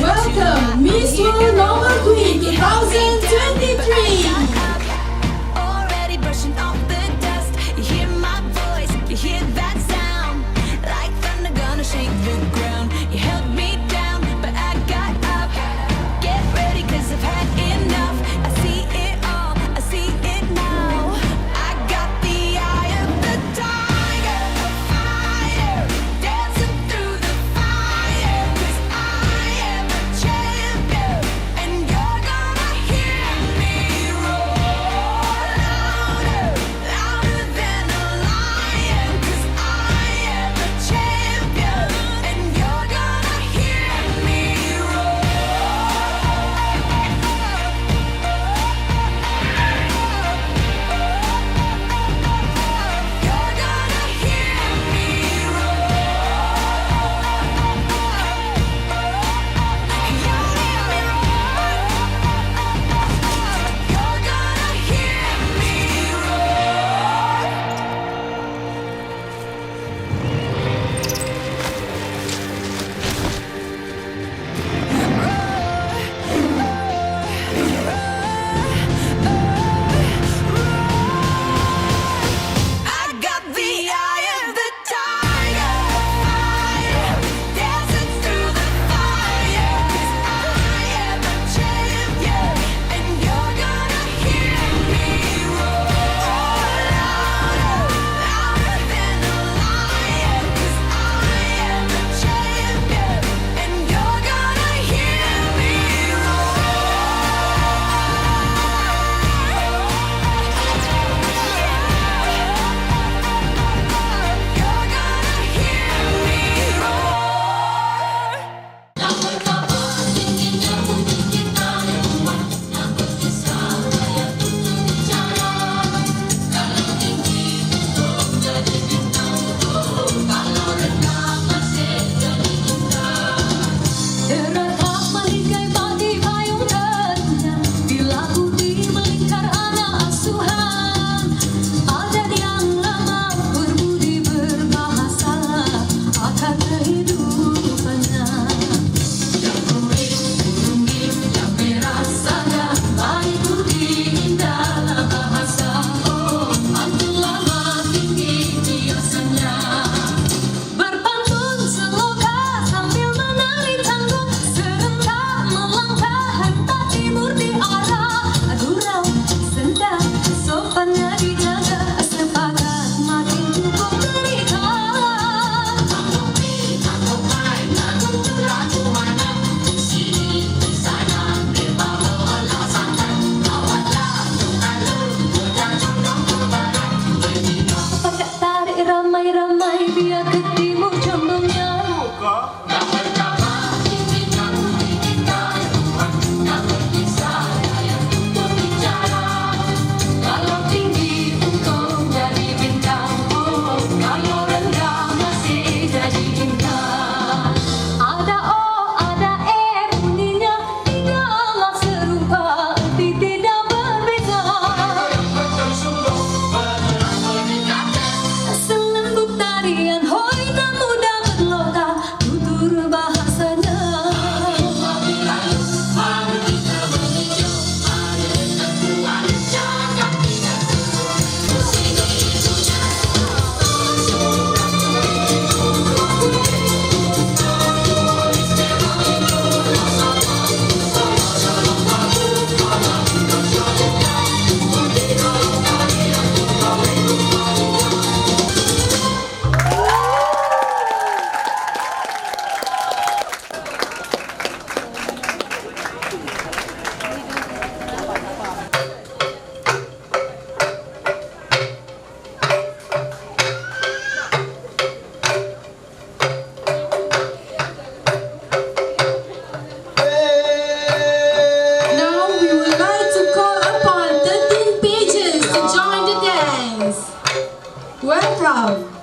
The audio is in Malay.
Welcome, Miss World Normal Queen 2023. Already brushing off the dust. You hear my voice, you hear that sound. Like thunder gonna shake the ground. You held me down, but I got up. Get ready, cause I've had enough. I see it all, I see it now. I got the eye of the tiger, a fire, dancing through the fire. Cause I am a champion, and you're gonna hear me roar louder, louder than a lion. Cause I am a champion, and you're gonna hear me roar. You're gonna hear me I got the eye of the tiger, fire, dancing through the fire. Cause I am a champion, and you're gonna hear me roar louder, louder than a lion. Cause I am a champion, and you're gonna hear me Deretak melingkai pagi payung teduhnya, bila putih melingkar anak asuhan. Adat yang lama berbudi berbahasa akan kehidupannya. Yang kuning, kuning, yang merah sana, mengikuti indah bahasa. Oh, mantul lama tinggi biasanya. Berpantun seloka sambil menari tanggung, serentak melangkah hentak timur di arah gurau sentak, sopannya dijaga sepakat makin cukup derita. Tanggung pi, tanggung pai, tanggung lagu mana, sini di sana berbawa laksana. Awatlah tungalu, berjanjung dong ke barat, berjina. Pakai tarik ramai-ramai biar ke timur condongnya. Kalau tinggi untung jadi bintang, oh, kalau rendah masih jadi intan. Ada O, ada E bunyinya, tidaklah serupa, arti tidak berbeza. Selembut tarian, hoi dan mudah berlota, tutur bahasanya. Now we would like to call upon 13 pages to join the dance. Welcome.